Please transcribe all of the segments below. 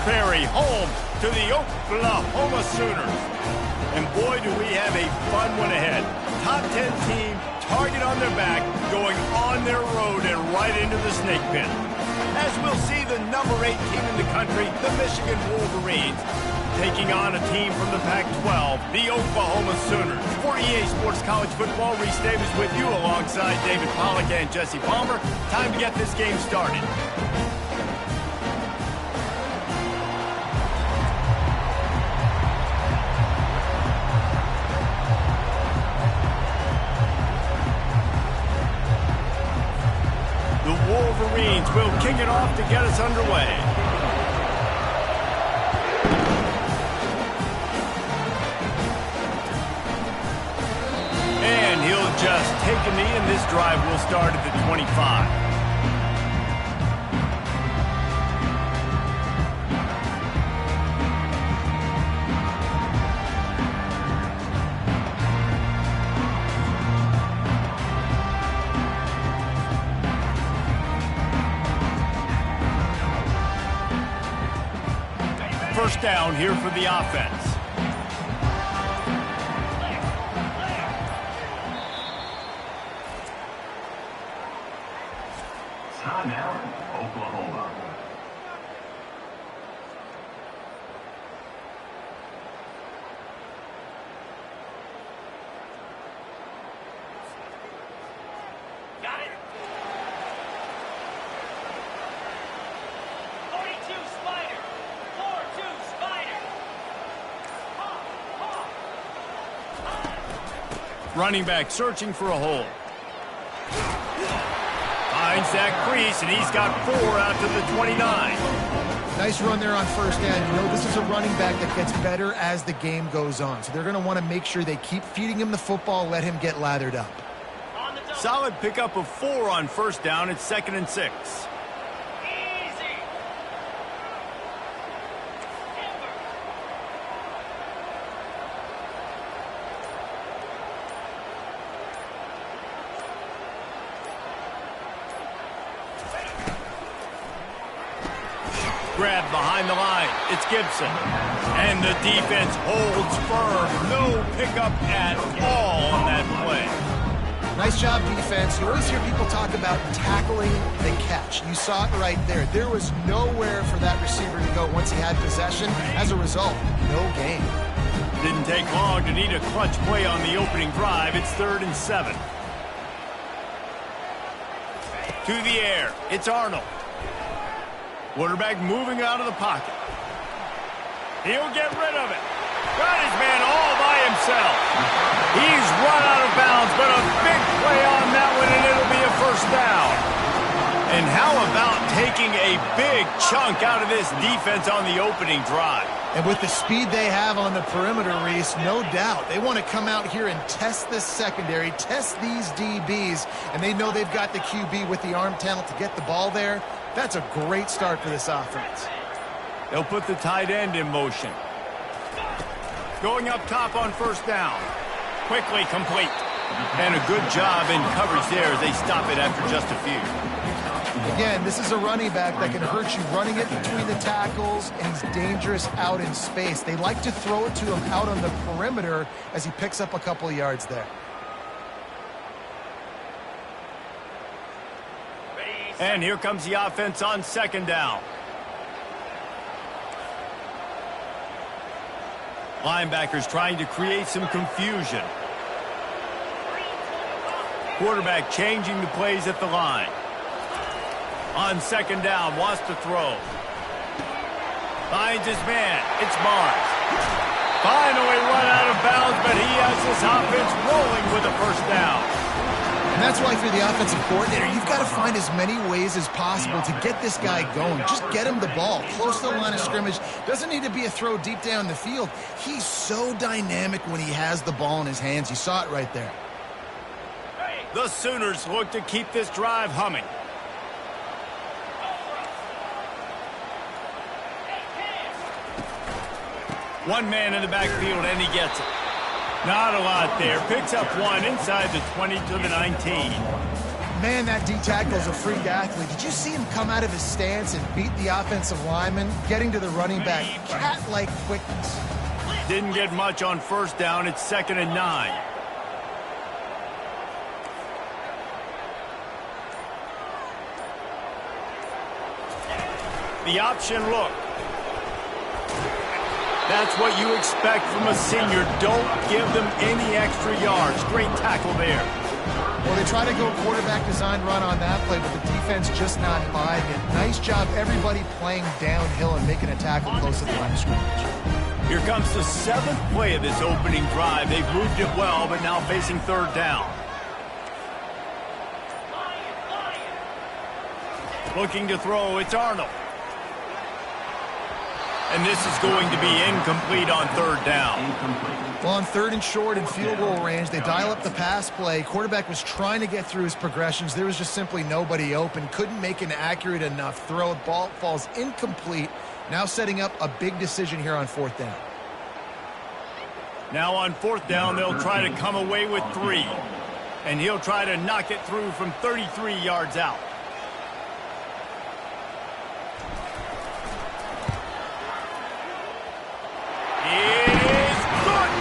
Ferry, home to the Oklahoma Sooners. And boy, do we have a fun one ahead. Top 10 team, target on their back, going on their road and right into the snake pit. As we'll see the number 8 team in the country, the Michigan Wolverines, taking on a team from the Pac-12, the Oklahoma Sooners. For EA Sports College Football, Reese Davis with you alongside David Pollack and Jesse Palmer. Time to get this game started. The Wolverines will kick it off to get us underway. And he'll just take a knee, and this drive will start at the 25. First down here for the offense. Timeout, Oklahoma. Got it. 42 Spider. 4-2 Spider. Running back searching for a hole. Finds that crease, and he's got 4 out to the 29. Nice run there on first down. You know, this is a running back that gets better as the game goes on. So they're going to want to make sure they keep feeding him the football, let him get lathered up. Solid pickup of 4 on first down. It's 2nd and 6. Easy. Grab behind the line. It's Gibson. And the defense holds firm. No pickup at all on that play. Nice job, defense. You always hear people talk about tackling the catch. You saw it right there. There was nowhere for that receiver to go once he had possession. As a result, no gain. Didn't take long to need a clutch play on the opening drive. It's 3rd and 7. To the air. It's Arnold. Quarterback moving out of the pocket. He'll get rid of it. Got his man all by himself. He's run out of bounds, but a big play on that one, and it'll be a first down. And how about taking a big chunk out of this defense on the opening drive? And with the speed they have on the perimeter, Reese, no doubt, they want to come out here and test this secondary, test these DBs, and they know they've got the QB with the arm talent to get the ball there. That's a great start for this offense. They'll put the tight end in motion. Going up top on first down. Quickly complete. And a good job in coverage there as they stop it after just a few. Again, this is a running back that can hurt you running it between the tackles, and he's dangerous out in space. They like to throw it to him out on the perimeter as he picks up a couple of yards there. And here comes the offense on second down. Linebackers trying to create some confusion. Quarterback changing the plays at the line. On second down, wants to throw. Finds his man. It's Barnes. Finally run out of bounds, but he has this offense rolling with a first down. And that's why, for the offensive coordinator, you've got to find as many ways as possible to get this guy going. Just get him the ball close to the line of scrimmage. Doesn't need to be a throw deep down the field. He's so dynamic when he has the ball in his hands. You saw it right there. The Sooners look to keep this drive humming. One man in the backfield, and he gets it. Not a lot there. Picks up one inside the 20 to the 19. Man, that D tackle's a freak athlete. Did you see him come out of his stance and beat the offensive lineman, getting to the running back? Cat-like quickness. Didn't get much on first down. It's 2nd and 9. The option look. That's what you expect from a senior. Don't give them any extra yards. Great tackle there. Well, they try to go quarterback design run on that play, but the defense just not buying it. Nice job, everybody playing downhill and making a tackle close to the line of scrimmage. Here comes the 7th play of this opening drive. They've moved it well, but now facing 3rd down. Looking to throw, it's Arnold. And this is going to be incomplete on 3rd down. Well, on 3rd and short and field goal range, they dial up the pass play. Quarterback was trying to get through his progressions. There was just simply nobody open. Couldn't make an accurate enough throw. Ball falls incomplete. Now setting up a big decision here on 4th down. Now on 4th down, they'll try to come away with 3. And he'll try to knock it through from 33 yards out. It is good!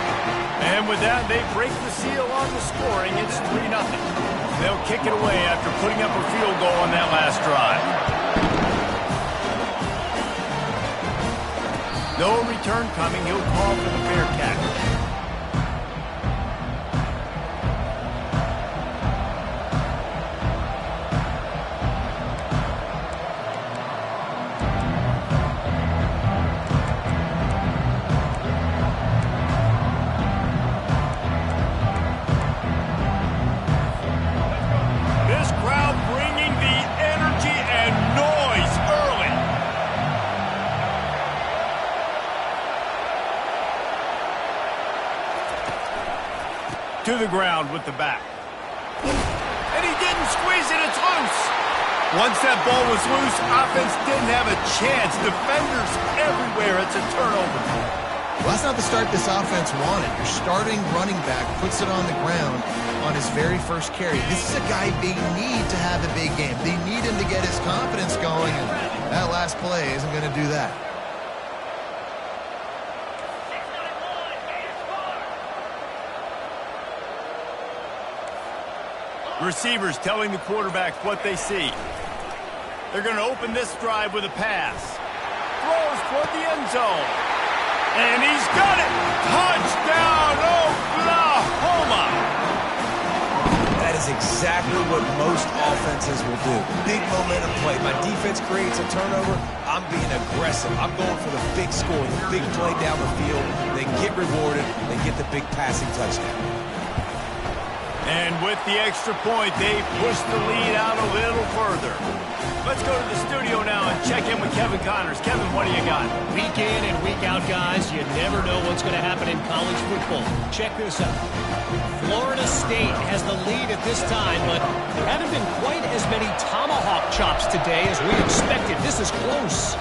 And with that, they break the seal on the scoring. It's 3-0. They'll kick it away after putting up a field goal on that last drive. No return coming. He'll call for the fair catch. To the ground with the back. And he didn't squeeze it, it's loose. Once that ball was loose, offense didn't have a chance. Defenders everywhere, it's a turnover. Well, that's not the start this offense wanted. Your starting running back puts it on the ground on his very first carry. This is a guy they need to have a big game. They need him to get his confidence going, and that last play isn't going to do that. Receivers telling the quarterback what they see. They're going to open this drive with a pass. Throws toward the end zone. And he's got it! Touchdown, Oklahoma! That is exactly what most offenses will do. Big momentum play. My defense creates a turnover. I'm being aggressive. I'm going for the big score, the big play down the field. They get rewarded. They get the big passing touchdown. And with the extra point, they push the lead out a little further. Let's go to the studio now and check in with Kevin Connors. Kevin, what do you got? Week in and week out, guys, you never know what's going to happen in college football. Check this out. Florida State has the lead at this time, but there haven't been quite as many tomahawk chops today as we expected. This is close.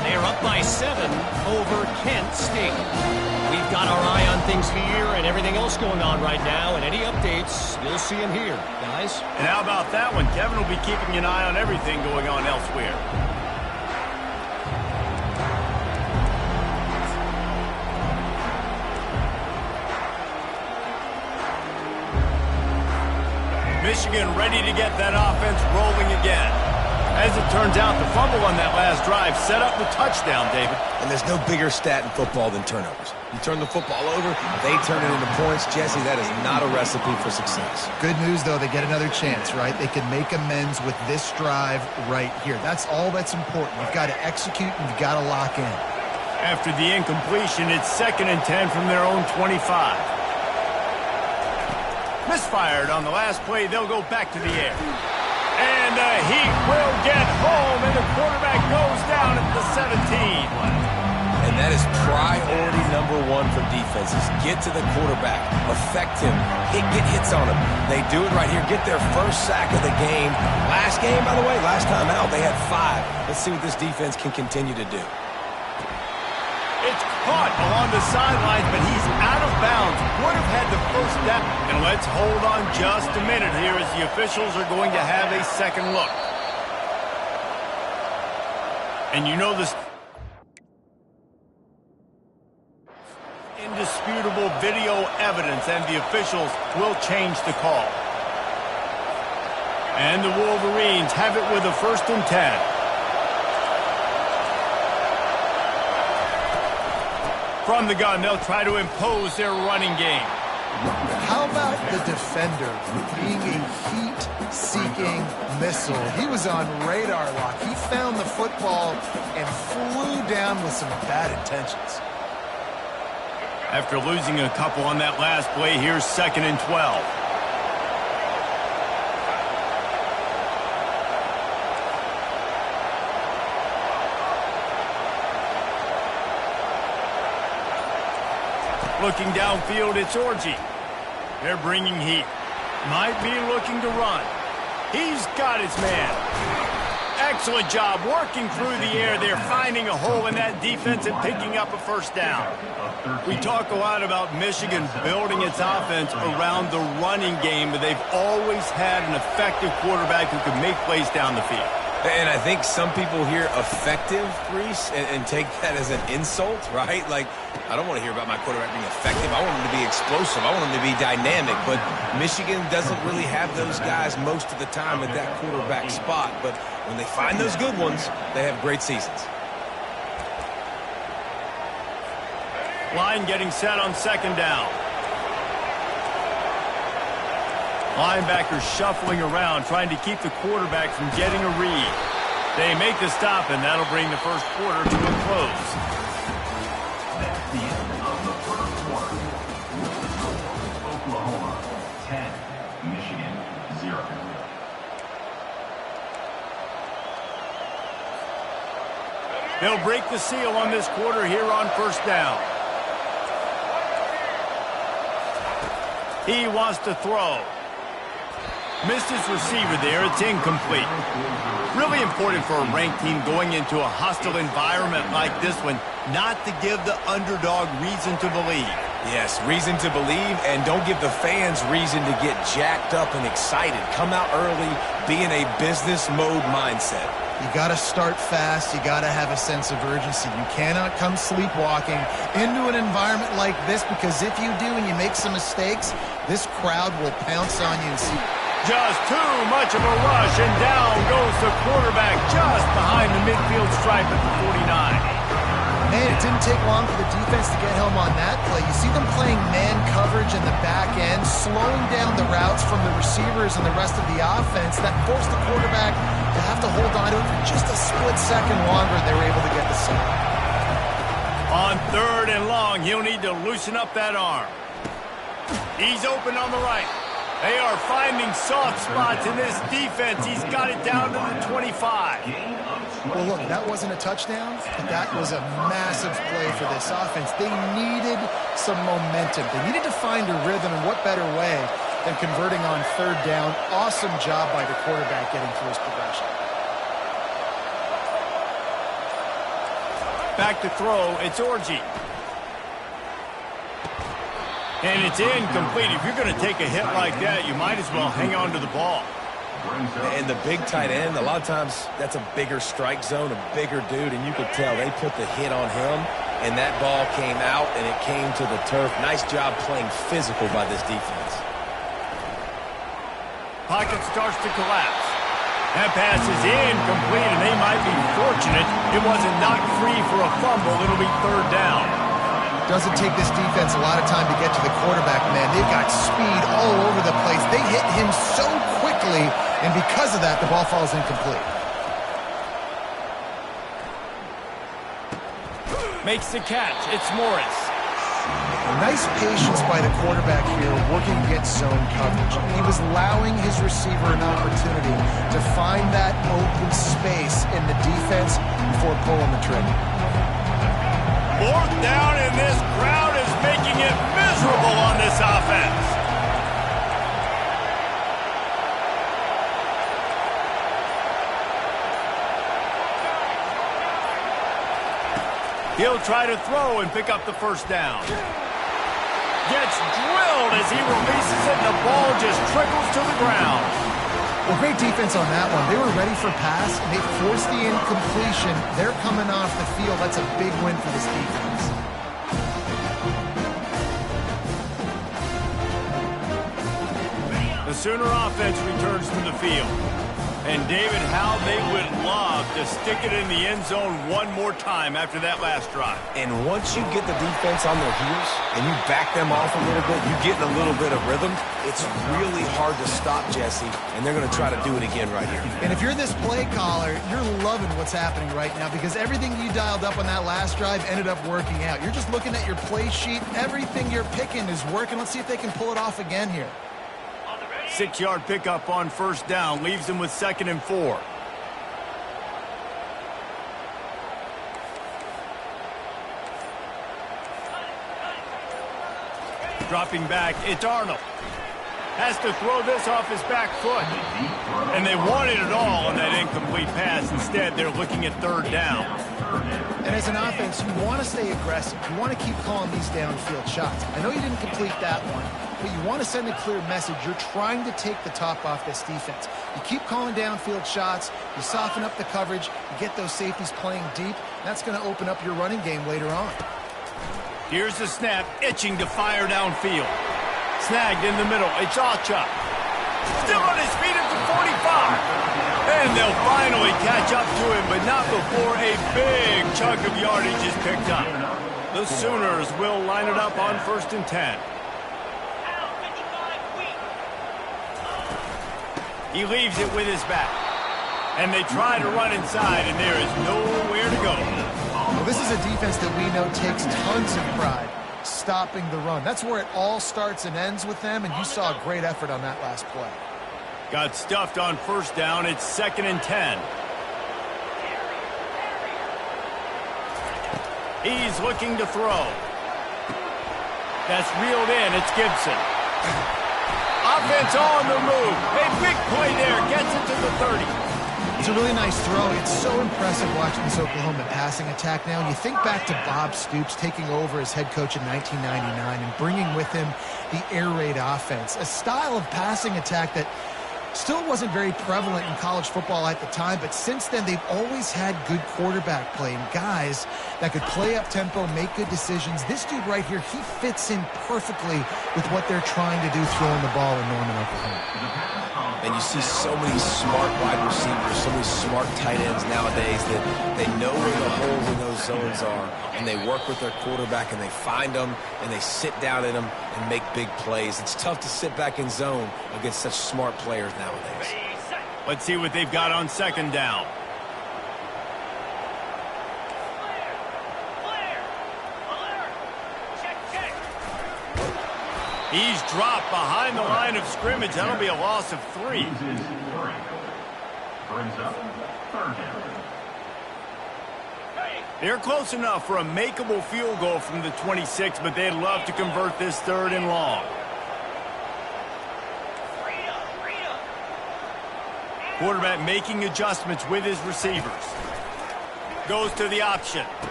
They are up by 7 over Kent State. We've got our eye on things here and everything else going on right now, and any updates, you'll see them here, guys. And how about that one? Kevin will be keeping an eye on everything going on elsewhere. Michigan ready to get that offense rolling again. As it turns out, the fumble on that last drive set up the touchdown, David. And there's no bigger stat in football than turnovers. You turn the football over, they turn it into points. Jesse, that is not a recipe for success. Good news, though, they get another chance, right? They can make amends with this drive right here. That's all that's important. You've got to execute and you've got to lock in. After the incompletion, it's 2nd and 10 from their own 25. Misfired on the last play. They'll go back to the air. And the Heat will get home, and the quarterback goes down at the 17. And that is priority number 1 for defenses. Get to the quarterback. Affect him. Get hits on him. They do it right here. Get their first sack of the game. Last game, by the way, last time out, they had 5. Let's see what this defense can continue to do. It's caught along the sidelines, but he's out of bounds. Would have had the first down. And let's hold on just a minute here as the officials are going to have a second look. And you know this indisputable video evidence, and the officials will change the call. And the Wolverines have it with a 1st and 10. From the gun, they'll try to impose their running game. How about the defender being a heat-seeking missile? He was on radar lock. He found the football and flew down with some bad intentions. After losing a couple on that last play, here's 2nd and 12. Looking downfield, it's Orgy. They're bringing heat. Might be looking to run. He's got his man. Excellent job working through the air. They're finding a hole in that defense and picking up a 1st down. We talk a lot about Michigan building its offense around the running game, but they've always had an effective quarterback who can make plays down the field. And I think some people hear effective, Reese, and take that as an insult, right? Like, I don't want to hear about my quarterback being effective. I want him to be explosive. I want him to be dynamic. But Michigan doesn't really have those guys most of the time at that quarterback spot. But when they find those good ones, they have great seasons. Line getting set on 2nd down. Linebackers shuffling around, trying to keep the quarterback from getting a read. They make the stop, and that'll bring the 1st quarter to a close. That's the end of the 1st quarter. Oklahoma 10, Michigan 0. They'll break the seal on this quarter here on 1st down. He wants to throw. Missed his receiver there. It's incomplete. Really important for a ranked team going into a hostile environment like this one not to give the underdog reason to believe. Yes, reason to believe, and don't give the fans reason to get jacked up and excited. Come out early, be in a business mode mindset. You got to start fast. You got to have a sense of urgency. You cannot come sleepwalking into an environment like this, because if you do and you make some mistakes, this crowd will pounce on you and see. Just too much of a rush, and down goes the quarterback just behind the midfield stripe at the 49. Man, it didn't take long for the defense to get home on that play. You see them playing man coverage in the back end, slowing down the routes from the receivers and the rest of the offense. That forced the quarterback to have to hold on to it for just a split second longer. They were able to get the sack. On 3rd and long, he'll need to loosen up that arm. He's open on the right. They are finding soft spots in this defense. He's got it down to the 25. Well, look, that wasn't a touchdown, but that was a massive play for this offense. They needed some momentum. They needed to find a rhythm, and what better way than converting on 3rd down. Awesome job by the quarterback getting through his progression. Back to throw, it's Orgy. And it's incomplete. If you're going to take a hit like that, you might as well hang on to the ball. And the big tight end, a lot of times that's a bigger strike zone, a bigger dude, and you could tell they put the hit on him, and that ball came out, and it came to the turf. Nice job playing physical by this defense. Pocket starts to collapse. That pass is incomplete, and they might be fortunate it wasn't knocked free for a fumble. It'll be 3rd down. Doesn't take this defense a lot of time to get to the quarterback, man. They've got speed all over the place. They hit him so quickly, and because of that, the ball falls incomplete. Makes the catch. It's Morris. Nice patience by the quarterback here, working against zone coverage. He was allowing his receiver an opportunity to find that open space in the defense before pulling the trigger. 4th down, and this crowd is making it miserable on this offense. He'll try to throw and pick up the first down. Gets drilled as he releases it, and the ball just trickles to the ground. Well, great defense on that one. They were ready for pass, and they forced the incompletion. They're coming off the field. That's a big win for this defense. The Sooner offense returns to the field. And David, how they would love to stick it in the end zone one more time after that last drive. And once you get the defense on their heels and you back them off a little bit, you get in a little bit of rhythm, it's really hard to stop, Jesse, and they're going to try to do it again right here. And if you're this play caller, you're loving what's happening right now because everything you dialed up on that last drive ended up working out. You're just looking at your play sheet. Everything you're picking is working. Let's see if they can pull it off again here. 6-yard pickup on first down leaves him with 2nd and 4. Dropping back, it's Arnold. Has to throw this off his back foot. And they wanted it all on that incomplete pass. Instead, they're looking at 3rd down. And as an offense, you want to stay aggressive. You want to keep calling these downfield shots. I know you didn't complete that one, but you want to send a clear message. You're trying to take the top off this defense. You keep calling downfield shots. You soften up the coverage. You get those safeties playing deep. That's going to open up your running game later on. Here's the snap, itching to fire downfield. Snagged in the middle. It's Ocha. Still on his feet at the 45. And they'll finally catch up to him, but not before a big chunk of yardage is picked up. The Sooners will line it up on 1st and 10. He leaves it with his back. And they try to run inside, and there is nowhere to go. Well, this is a defense that we know takes tons of pride stopping the run. That's where it all starts and ends with them, and you saw a great effort on that last play. Got stuffed on first down. It's 2nd and 10. He's looking to throw. That's reeled in. It's Gibson. Offense on the move. A big play there. Gets it to the 30. It's a really nice throw. It's so impressive watching this Oklahoma passing attack now. And you think back to Bob Stoops taking over as head coach in 1999 and bringing with him the air raid offense, a style of passing attack that still wasn't very prevalent in college football at the time, but since then they've always had good quarterback play and guys that could play up tempo, make good decisions. This dude right here, he fits in perfectly with what they're trying to do throwing the ball in Norman, Oklahoma. And you see so many smart wide receivers, so many smart tight ends nowadays that they know where the holes in those zones are, and they work with their quarterback, and they find them, and they sit down in them and make big plays. It's tough to sit back in zone against such smart players nowadays. Let's see what they've got on 2nd down. He's dropped behind the line of scrimmage. That'll be a loss of 3. Brings up 3rd down. They're close enough for a makeable field goal from the 26, but they'd love to convert this 3rd and long. Quarterback making adjustments with his receivers. Goes to the option.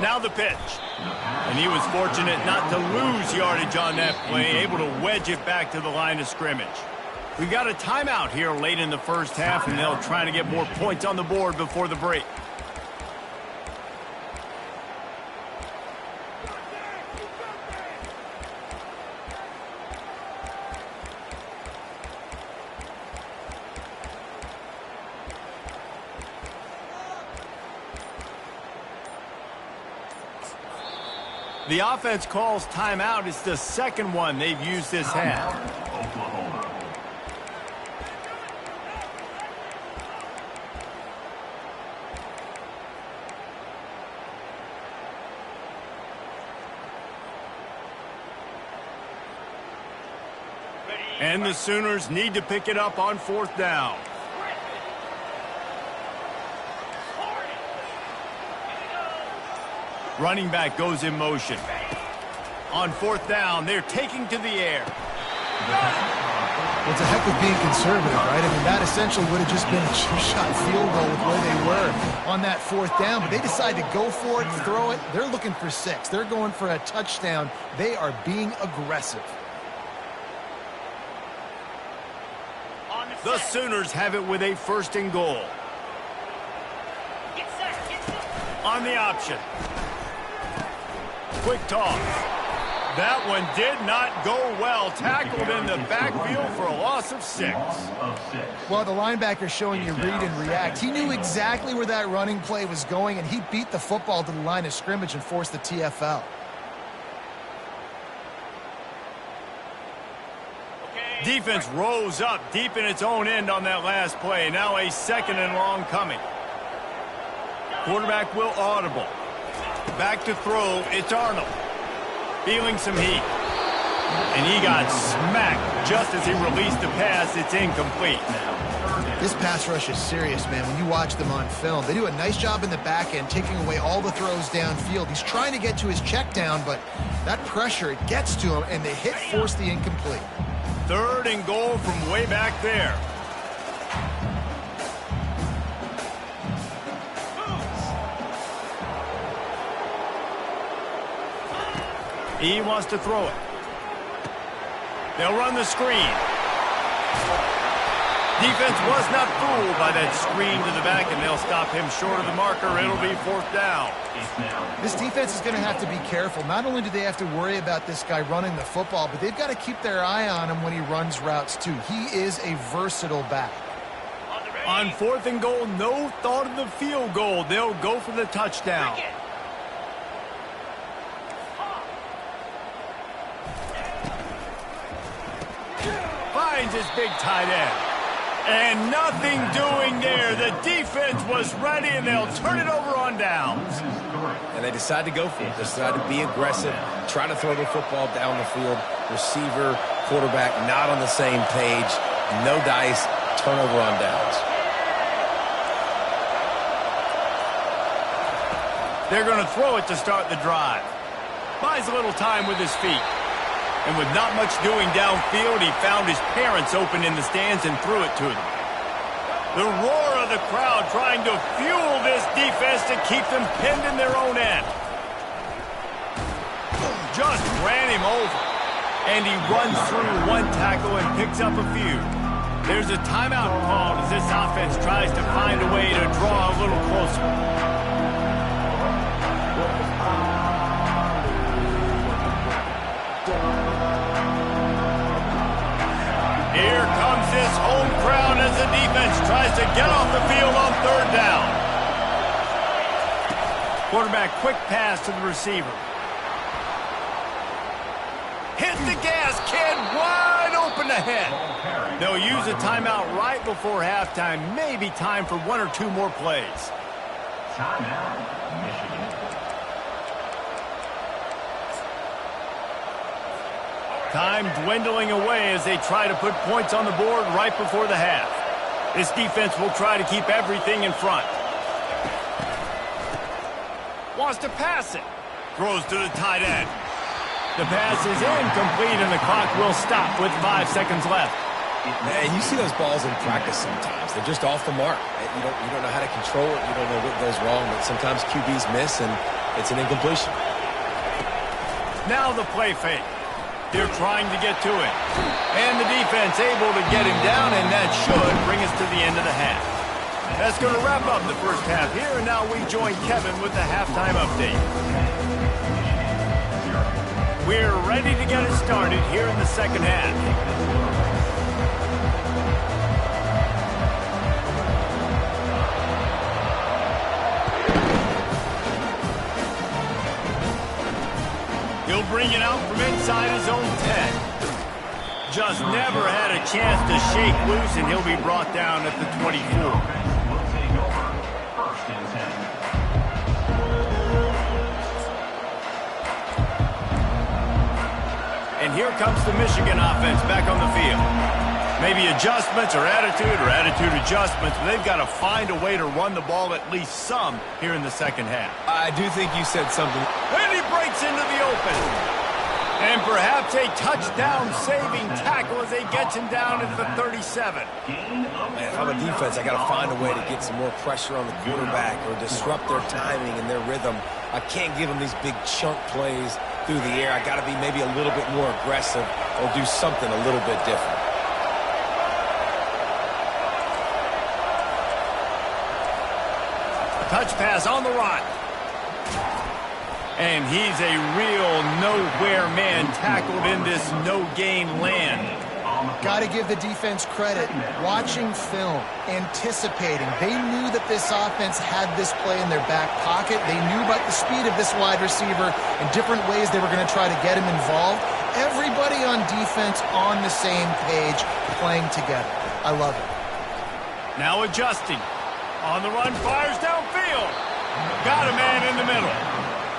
Now the pitch. And he was fortunate not to lose yardage on that play, able to wedge it back to the line of scrimmage. We've got a timeout here late in the first half, and they'll try to get more points on the board before the break. The offense calls timeout. It's the 2nd one they've used this half. Oklahoma. And the Sooners need to pick it up on 4th down. Running back goes in motion. On 4th down, they're taking to the air. Well, it's a heck of being conservative, right? I mean, that essentially would have just been a chip-shot field goal with where they were on that 4th down, but they decided to go for it, throw it. They're looking for 6. They're going for a touchdown. They are being aggressive. The Sooners have it with a 1st and goal. Get set, get set. On the option. Quick toss. That one did not go well. Tackled in the backfield for a loss of 6. Well, the linebacker's showing you read and react. He knew exactly where that running play was going, and he beat the football to the line of scrimmage and forced the TFL. Defense rose up deep in its own end on that last play. Now a 2nd and long coming. Quarterback will audible. Back to throw. It's Arnold. Feeling some heat. And he got smacked just as he released the pass. It's incomplete. This pass rush is serious, man. When you watch them on film, they do a nice job in the back end, taking away all the throws downfield. He's trying to get to his check down, but that pressure, it gets to him, and the hit forced the incomplete. 3rd and goal from way back there. He wants to throw it. They'll run the screen. Defense was not fooled by that screen to the back, and they'll stop him short of the marker. It'll be 4th down. This defense is going to have to be careful. Not only do they have to worry about this guy running the football, but they've got to keep their eye on him when he runs routes, too. He is a versatile back. On 4th and goal, no thought of the field goal. They'll go for the touchdown. Finds his big tight end. And nothing doing there. The defense was ready, and they'll turn it over on downs. And they decide to go for it. They decide to be aggressive, try to throw the football down the field. Receiver, quarterback, not on the same page. No dice, turnover on downs. They're going to throw it to start the drive. Buys a little time with his feet. And with not much doing downfield, he found his parents open in the stands and threw it to them. The roar of the crowd trying to fuel this defense to keep them pinned in their own end. Just ran him over. And he runs through one tackle and picks up a few. There's a timeout called as this offense tries to find a way to draw a little closer. Here comes this home crowd as the defense tries to get off the field on 3rd down. Quarterback, quick pass to the receiver. Hit the gas, kid, wide open ahead. They'll use a timeout right before halftime. Maybe time for 1 or 2 more plays. Timeout, Michigan. Time dwindling away as they try to put points on the board right before the half. This defense will try to keep everything in front. Wants to pass it. Throws to the tight end. The pass is incomplete, and the clock will stop with 5 seconds left. Man, you see those balls in practice sometimes. They're just off the mark. You don't know how to control it. You don't know what goes wrong, but sometimes QBs miss, and it's an incompletion. Now the play fake. They're trying to get to it. And the defense able to get him down, and that should bring us to the end of the half. That's going to wrap up the first half here, and now we join Kevin with the halftime update. We're ready to get it started here in the second half. He'll bring it out from inside his own 10. Just never had a chance to shake loose, and he'll be brought down at the 24. Will take over 1st and 10. And here comes the Michigan offense back on the field. Maybe adjustments or attitude adjustments, but they've got to find a way to run the ball at least some here in the second half. I do think you said something. And he breaks into the open. And perhaps a touchdown-saving tackle as they get him down at the 37. Man, if I'm a defense, I got to find a way to get some more pressure on the quarterback or disrupt their timing and their rhythm. I can't give them these big chunk plays through the air. I got to be maybe a little bit more aggressive or do something a little bit different. Touch pass on the run. And he's a real nowhere man tackled in this no-gain land. Got to give the defense credit. Watching film, anticipating. They knew that this offense had this play in their back pocket. They knew about the speed of this wide receiver and different ways they were going to try to get him involved. Everybody on defense on the same page, playing together. I love it. Now adjusting. On the run, fires downfield. Got a man in the middle.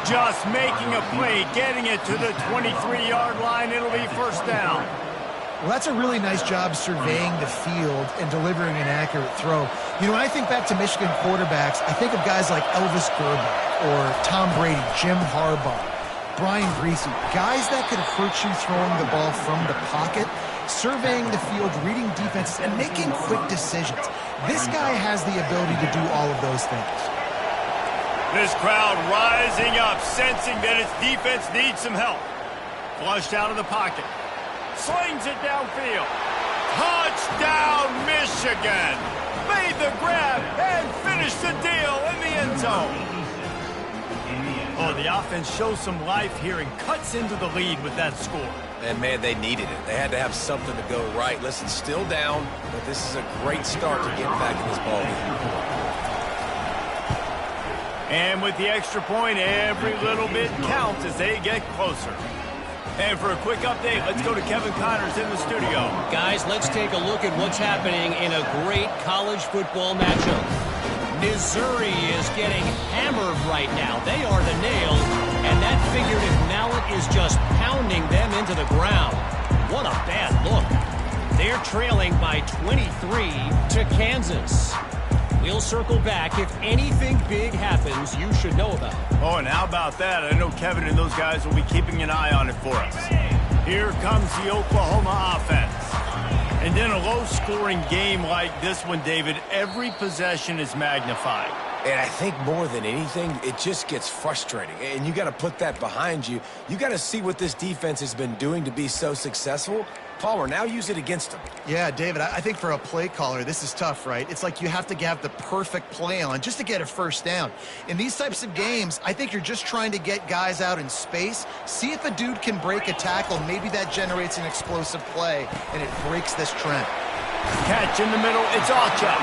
Just making a play, getting it to the 23-yard line. It'll be first down. Well, that's a really nice job surveying the field and delivering an accurate throw. You know, when I think back to Michigan quarterbacks, I think of guys like Elvis Grbac or Tom Brady, Jim Harbaugh, Brian Griese, guys that could hurt you throwing the ball from the pocket, surveying the field, reading defenses, and making quick decisions. This guy has the ability to do all of those things. This crowd rising up, sensing that its defense needs some help. Flushed out of the pocket. Slings it downfield. Touchdown, Michigan! Made the grab and finished the deal in the end zone. Oh, the offense shows some life here and cuts into the lead with that score. And, man, they needed it. They had to have something to go right. Listen, still down, but this is a great start to get back in this ballgame. And with the extra point, every little bit counts as they get closer. And for a quick update, let's go to Kevin Connors in the studio. Guys, let's take a look at what's happening in a great college football matchup. Missouri is getting hammered right now. They are the nails, and that figurative mallet is just pounding them into the ground. What a bad look. They're trailing by 23 to Kansas. We'll circle back. If anything big happens, you should know about it. Oh, and how about that? I know Kevin and those guys will be keeping an eye on it for us. Here comes the Oklahoma offense. And in a low-scoring game like this one, David, every possession is magnified. And I think more than anything, it just gets frustrating. And you got to put that behind you. You got to see what this defense has been doing to be so successful. Palmer, now use it against them. Yeah, David, I think for a play caller, this is tough, right? It's like you have to have the perfect play on just to get a first down. In these types of games, I think you're just trying to get guys out in space, see if a dude can break a tackle. Maybe that generates an explosive play, and it breaks this trend. Catch in the middle, it's Ocha.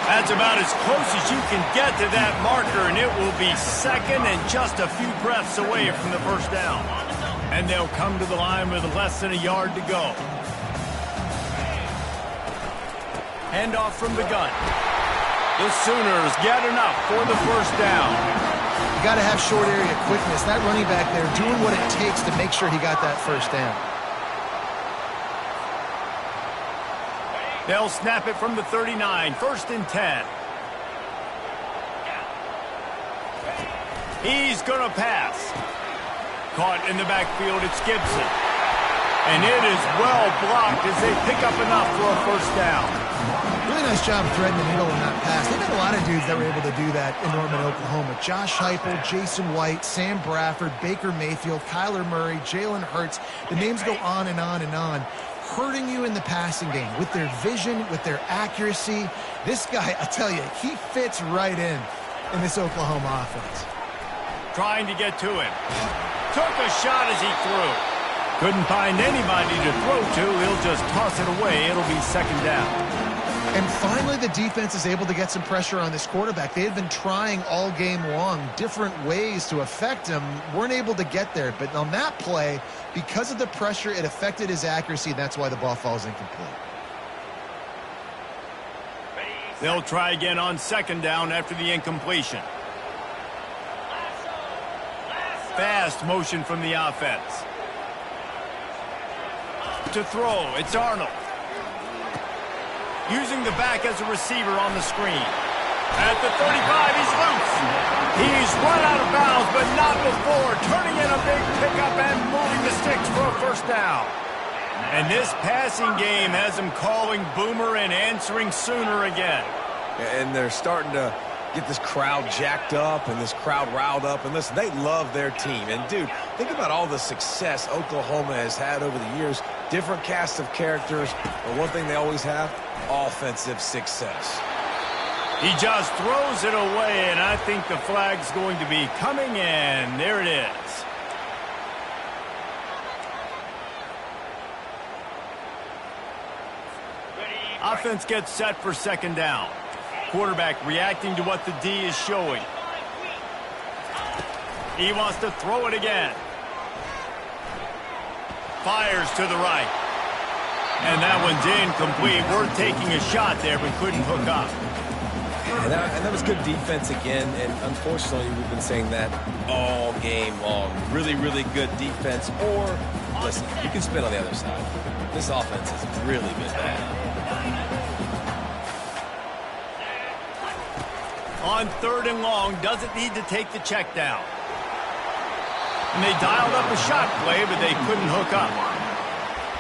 That's about as close as you can get to that marker, and it will be second and just a few breaths away from the first down. And they'll come to the line with less than a yard to go. Handoff from the gun. The Sooners get enough for the first down. You got to have short area quickness. That running back there doing what it takes to make sure he got that first down. They'll snap it from the 39, first and 10. He's going to pass. Caught in the backfield, it's Gibson. And it is well blocked as they pick up enough for a first down. Really nice job threading the needle in that pass. They've got a lot of dudes that were able to do that in Norman, Oklahoma. Josh Heupel, Jason White, Sam Bradford, Baker Mayfield, Kyler Murray, Jalen Hurts. The names go on and on and on. Hurting you in the passing game with their vision, with their accuracy. This guy, I tell you, he fits right in this Oklahoma offense. Trying to get to him. Took a shot as he threw. Couldn't find anybody to throw to. He'll just toss it away. It'll be second down. And finally, the defense is able to get some pressure on this quarterback. They had been trying all game long different ways to affect him. Weren't able to get there. But on that play, because of the pressure, it affected his accuracy. And that's why the ball falls incomplete. They'll try again on second down after the incompletion. Fast motion from the offense. To throw, it's Arnold. Using the back as a receiver on the screen. At the 35, he's loose. He's run out of bounds, but not before turning in a big pickup and moving the sticks down. And this passing game has them calling Boomer and answering Sooner again. And they're starting to get this crowd jacked up and this crowd riled up. And listen, they love their team. And, dude, think about all the success Oklahoma has had over the years. Different cast of characters. But one thing they always have, offensive success. He just throws it away, and I think the flag's going to be coming in. There it is. Offense gets set for second down. Quarterback reacting to what the D is showing. He wants to throw it again. Fires to the right. And that one's incomplete. We're taking a shot there, but couldn't hook up. And that was good defense again, and unfortunately we've been saying that all game long. Really, really good defense, or, listen, you can spin on the other side. This offense has really been bad. On 3rd and long, doesn't need to take the check down. And they dialed up a shot play, but they couldn't hook up.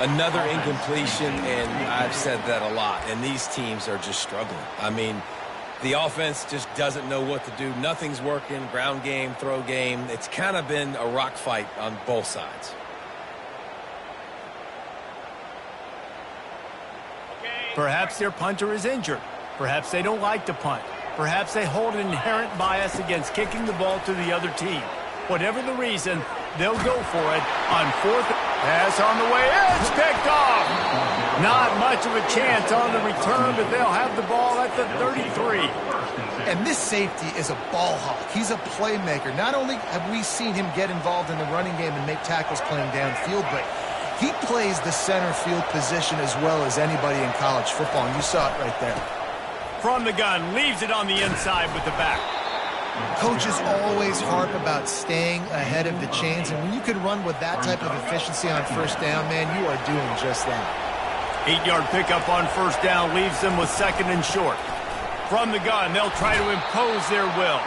Another incompletion, and I've said that a lot, and these teams are just struggling. I mean, the offense just doesn't know what to do. Nothing's working. Ground game, throw game. It's kind of been a rock fight on both sides. Perhaps their punter is injured. Perhaps they don't like to punt. Perhaps they hold an inherent bias against kicking the ball to the other team. Whatever the reason, they'll go for it on 4th. Pass on the way. It's picked off. Not much of a chance on the return, but they'll have the ball at the 33. And this safety is a ball hawk. He's a playmaker. Not only have we seen him get involved in the running game and make tackles playing downfield, but he plays the center field position as well as anybody in college football, and you saw it right there. From the gun, leaves it on the inside with the back. Coaches always harp about staying ahead of the chains, and when you can run with that type of efficiency on 1st down, man, you are doing just that. 8-yard pickup on 1st down leaves them with 2nd and short. From the gun, they'll try to impose their will.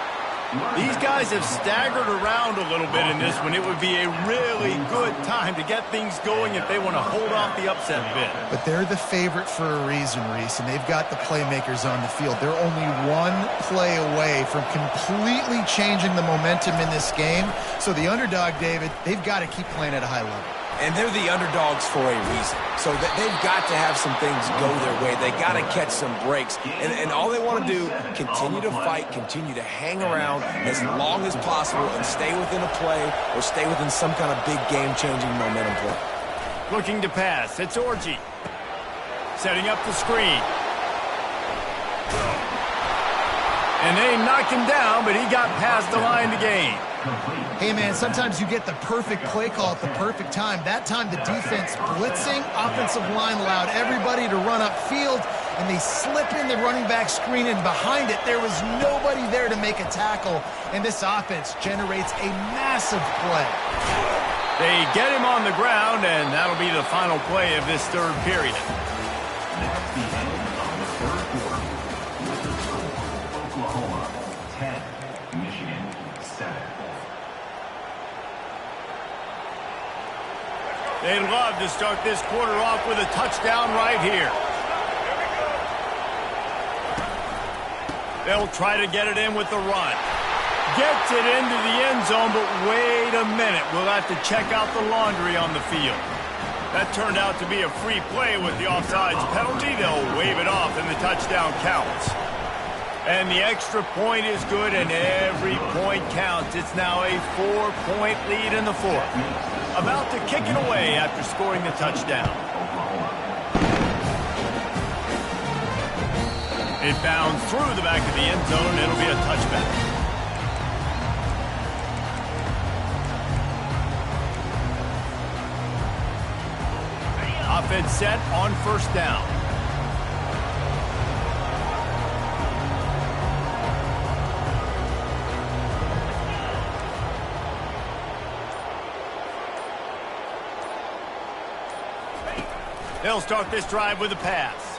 These guys have staggered around a little bit in this one. It would be a really good time to get things going if they want to hold off the upset bid. But they're the favorite for a reason, Reese, and they've got the playmakers on the field. They're only one play away from completely changing the momentum in this game. So the underdog, David, they've got to keep playing at a high level. And they're the underdogs for a reason. So they've got to have some things go their way. They got to catch some breaks. And all they want to do, continue to fight, continue to hang around as long as possible and stay within a play or stay within some kind of big game-changing momentum play. Looking to pass. It's Orji. Setting up the screen. And they knocked him down, but he got past the line to gain. Hey, man, sometimes you get the perfect play call at the perfect time. That time the defense blitzing, offensive line allowed everybody to run upfield, and they slip in the running back screen, and behind it there was nobody there to make a tackle, and this offense generates a massive play. They get him on the ground, and that'll be the final play of this 3rd period. That's the end of the 3rd quarter. With the score, Oklahoma 10, Michigan 7. They'd love to start this quarter off with a touchdown right here. They'll try to get it in with the run. Gets it into the end zone, but wait a minute. We'll have to check out the laundry on the field. That turned out to be a free play with the offsides penalty. They'll wave it off, and the touchdown counts. And the extra point is good, and every point counts. It's now a 4-point lead in the 4th. About to kick it away after scoring the touchdown. It bounds through the back of the end zone, and it'll be a touchback. Offense set on 1st down. They'll start this drive with a pass.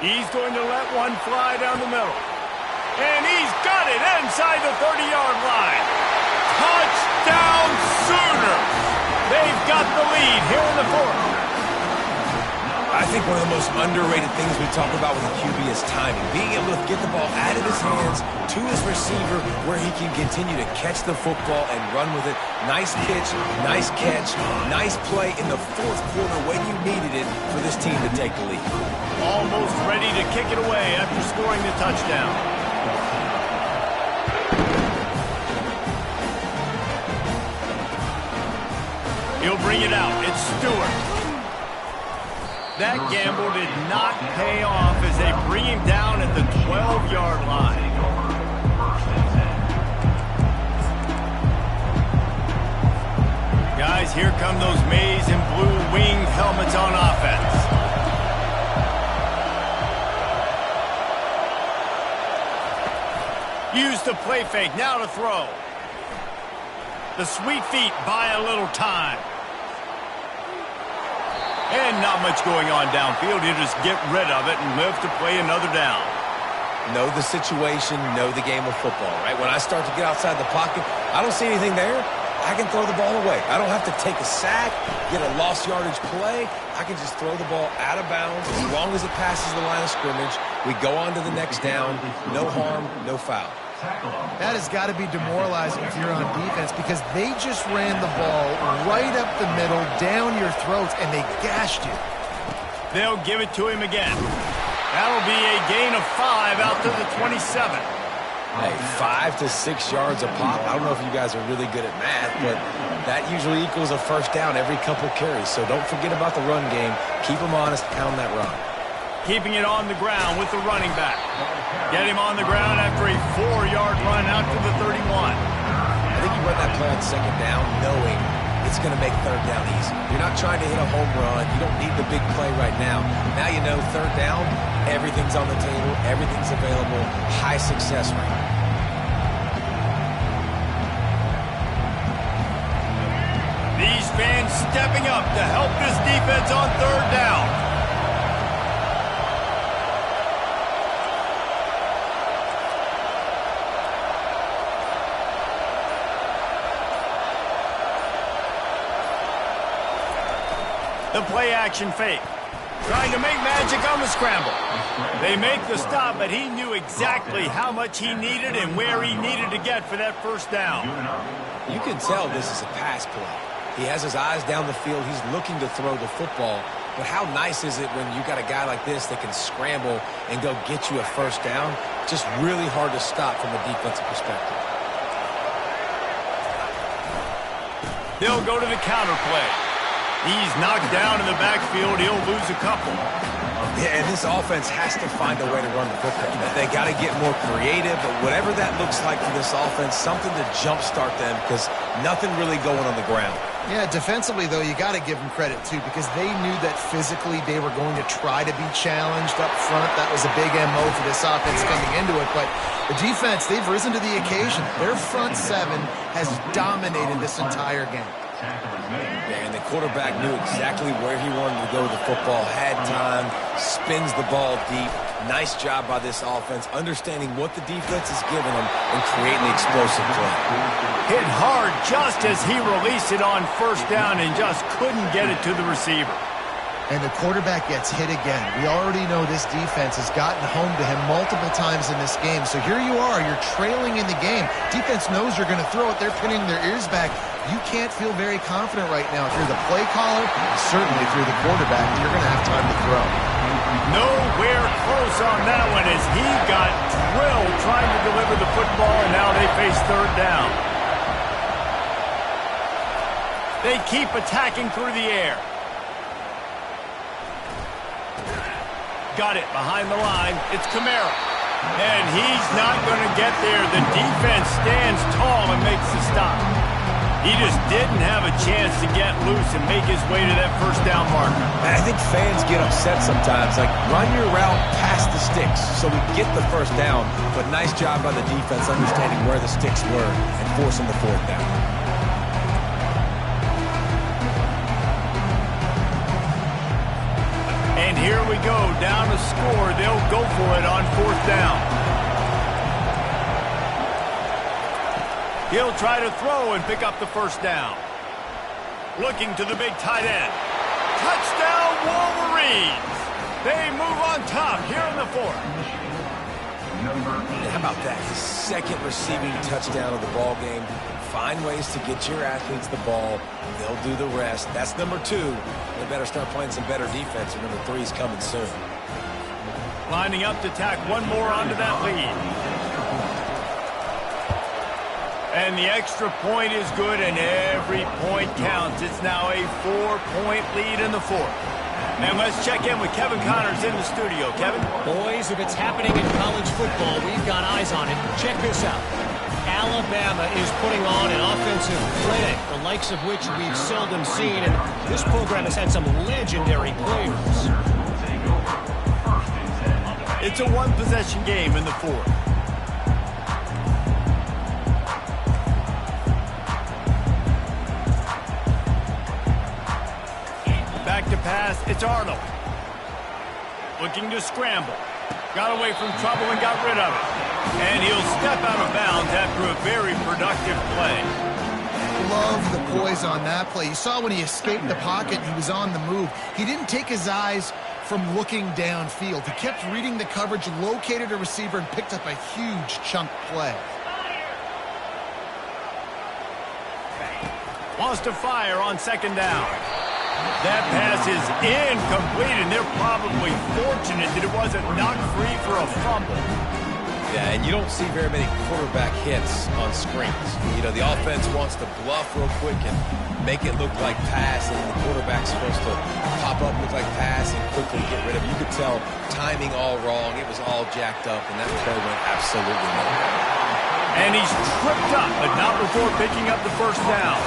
He's going to let one fly down the middle. And he's got it inside the 30-yard line. Touchdown Sooners! They've got the lead here in the think one of the most underrated things we talk about with a QB is timing. Being able to get the ball out of his hands to his receiver where he can continue to catch the football and run with it. Nice pitch, nice catch, nice play in the fourth quarter when you needed it for this team to take the lead. Almost ready to kick it away after scoring the touchdown. He'll bring it out. It's Stewart. That gamble did not pay off as they bring him down at the 12-yard line. Guys, here come those maize and blue winged helmets on offense. Use the play fake, now to throw. The sweet feet buy a little time. And not much going on downfield. He'll just get rid of it and live to play another down. Know the situation, know the game of football, right? When I start to get outside the pocket, I don't see anything there. I can throw the ball away. I don't have to take a sack, get a lost yardage play. I can just throw the ball out of bounds. As long as it passes the line of scrimmage, we go on to the next down. No harm, no foul. That has got to be demoralizing if you're on defense because they just ran the ball right up the middle, down your throats, and they gashed you. They'll give it to him again. That'll be a gain of 5 out to the 27. Hey, 5 to 6 yards a pop. I don't know if you guys are really good at math, but that usually equals a first down every couple carries. So don't forget about the run game. Keep them honest, pound that run. Keeping it on the ground with the running back. Get him on the ground after a 4-yard run out to the 31. I think you run that play on second down knowing it's going to make third down easy. You're not trying to hit a home run. You don't need the big play right now. Now you know third down, everything's on the table, everything's available, high success rate. These fans stepping up to help this defense on third down. The play-action fake. Trying to make magic on the scramble. They make the stop, but he knew exactly how much he needed and where he needed to get for that first down. You can tell this is a pass play. He has his eyes down the field. He's looking to throw the football. But how nice is it when you got a guy like this that can scramble and go get you a first down? Just really hard to stop from a defensive perspective. They'll go to the counter play. He's knocked down in the backfield. He'll lose a couple. Yeah, and this offense has to find a way to run the football. They got to get more creative, but whatever that looks like for this offense, something to jumpstart them because nothing really going on the ground. Yeah, defensively, though, you got to give them credit, too, because they knew that physically they were going to try to be challenged up front. That was a big MO for this offense coming into it, but the defense, they've risen to the occasion. Their front seven has dominated this entire game. Yeah, and the quarterback knew exactly where he wanted to go with the football, had time, spins the ball deep. Nice job by this offense, understanding what the defense is giving them and creating the explosive play. Hit hard just as he released it on first down and just couldn't get it to the receiver. And the quarterback gets hit again. We already know this defense has gotten home to him multiple times in this game. So here you are, you're trailing in the game. Defense knows you're going to throw it. They're pinning their ears back. You can't feel very confident right now. If you're the play caller, certainly if you're the quarterback, you're going to have time to throw. Nowhere close on that one as he got drilled trying to deliver the football, and now they face third down. They keep attacking through the air. Got it behind the line. It's Kamara. And he's not going to get there. The defense stands tall and makes the stop. He just didn't have a chance to get loose and make his way to that first down marker. I think fans get upset sometimes. Like, run your route past the sticks so we get the first down. But nice job by the defense understanding where the sticks were and forcing the fourth down. And here we go, down to score. They'll go for it on fourth down. He'll try to throw and pick up the first down. Looking to the big tight end. Touchdown, Wolverines. They move on top here in the fourth. How about that? His second receiving touchdown of the ball game. Find ways to get your athletes the ball. They'll do the rest. That's number 2. They better start playing some better defense, or number 3 is coming soon. Lining up to tack one more onto that lead. And the extra point is good, and every point counts. It's now a 4-point lead in the fourth. And let's check in with Kevin Connors in the studio. Kevin? Boys, if it's happening in college football, we've got eyes on it. Check this out. Alabama is putting on an offensive clinic, the likes of which we've seldom seen, and this program has had some legendary players. It's a one-possession game in the fourth. Back to pass, it's Arnold. Looking to scramble. Got away from trouble and got rid of it. And he'll step out of bounds after a very productive play. Love the poise on that play. You saw when he escaped the pocket, he was on the move. He didn't take his eyes from looking downfield. He kept reading the coverage, located a receiver, and picked up a huge chunk play. Wants to fire on second down. That pass is incomplete, and they're probably fortunate that it wasn't knocked free for a fumble. Yeah, and you don't see very many quarterback hits on screens. You know, the offense wants to bluff real quick and make it look like pass, and the quarterback's supposed to pop up, look like pass, and quickly get rid of it. You could tell timing all wrong. It was all jacked up, and that play went absolutely nowhere. And he's tripped up, but not before picking up the first down.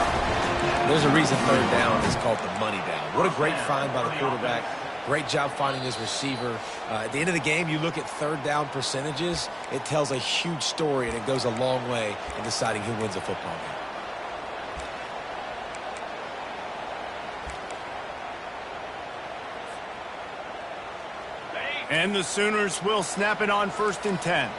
There's a reason third down is called the money down. What a great find by the quarterback. Great job finding his receiver. At the end of the game, you look at third down percentages. It tells a huge story, and it goes a long way in deciding who wins a football game. And the Sooners will snap it on 1st and 10.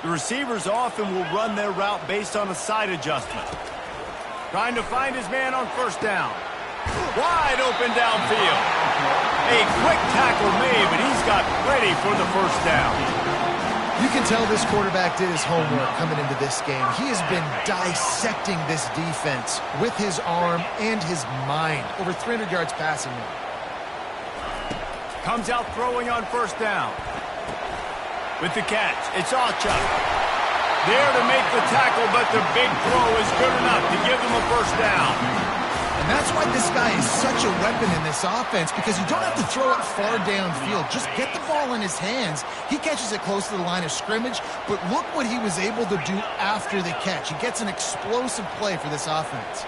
The receivers often will run their route based on a side adjustment. Trying to find his man on first down. Wide open downfield. A quick tackle made, but he's got ready for the first down. You can tell this quarterback did his homework coming into this game. He has been dissecting this defense with his arm and his mind. Over 300 yards passing now. Comes out throwing on first down. With the catch, it's Achuk. There to make the tackle, but the big throw is good enough to give them a first down. And that's why this guy is such a weapon in this offense, because you don't have to throw it far downfield. Just get the ball in his hands. He catches it close to the line of scrimmage, but look what he was able to do after the catch. He gets an explosive play for this offense.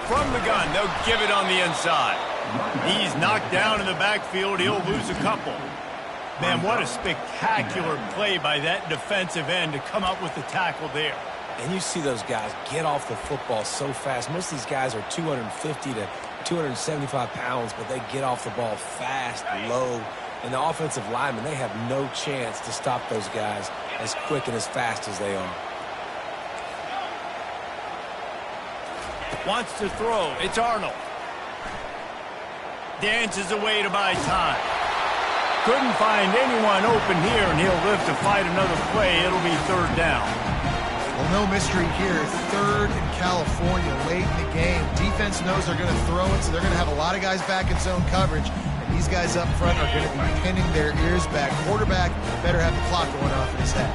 From the gun, they'll give it on the inside. He's knocked down in the backfield. He'll lose a couple. Man, what a spectacular play by that defensive end to come up with the tackle there. And you see those guys get off the football so fast. Most of these guys are 250 to 275 pounds, but they get off the ball fast, low. And the offensive linemen, they have no chance to stop those guys as quick and as fast as they are. Wants to throw. It's Arnold. Dances away to buy time. Couldn't find anyone open here, and he'll live to fight another play. It'll be third down. Well, no mystery here. Third in California, late in the game. Defense knows they're going to throw it, so they're going to have a lot of guys back in zone coverage. And these guys up front are going to be pinning their ears back. Quarterback better have the clock going off in his head.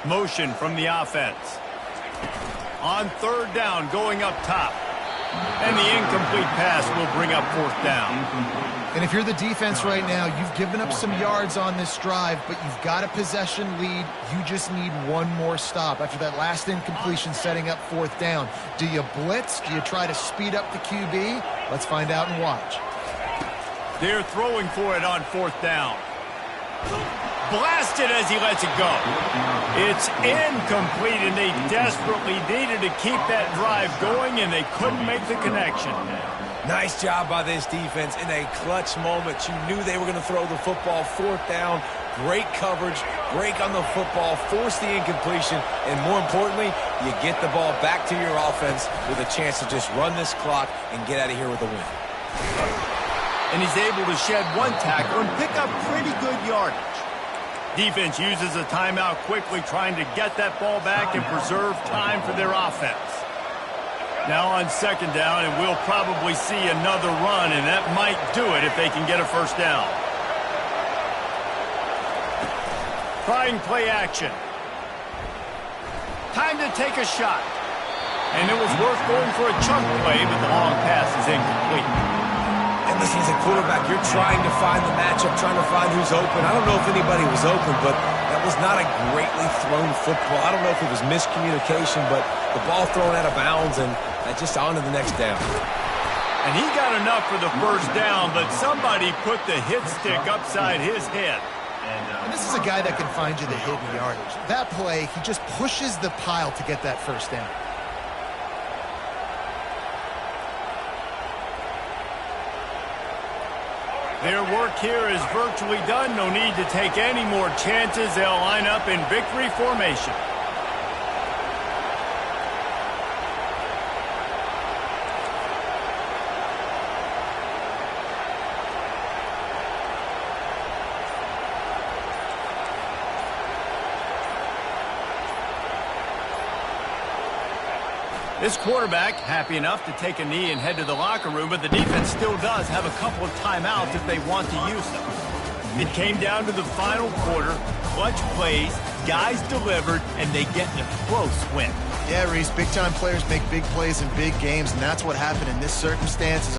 Motion from the offense. On third down, going up top. And the incomplete pass will bring up fourth down. And if you're the defense right now, you've given up some yards on this drive, but you've got a possession lead. You just need one more stop after that last incompletion setting up fourth down. Do you blitz? Do you try to speed up the QB? Let's find out and watch. They're throwing for it on fourth down. Blasted as he lets it go. It's incomplete, and they desperately needed to keep that drive going, and they couldn't make the connection. Nice job by this defense in a clutch moment. You knew they were going to throw the football. Fourth down, great coverage, break on the football, force the incompletion, and more importantly, you get the ball back to your offense with a chance to just run this clock and get out of here with a win. And he's able to shed one tackle and pick up pretty good yardage. Defense uses a timeout quickly, trying to get that ball back and preserve time for their offense. Now on second down, and we'll probably see another run, and that might do it if they can get a first down. Trying play action. Time to take a shot. And it was worth going for a chunk play, but the long pass is incomplete. And listen, as a quarterback, you're trying to find the matchup, trying to find who's open. I don't know if anybody was open, but that was not a greatly thrown football. I don't know if it was miscommunication, but the ball thrown out of bounds and just on to the next down. And he got enough for the first down, but somebody put the hit stick upside his head. And this is a guy that can find you the hidden yardage. That play, he just pushes the pile to get that first down. Their work here is virtually done. No need to take any more chances. They'll line up in victory formation. This quarterback happy enough to take a knee and head to the locker room, but the defense still does have a couple of timeouts if they want to use them. It came down to the final quarter, clutch plays, guys delivered, and they get a close win. Yeah, Reese, big-time players make big plays in big games, and that's what happened in this circumstance.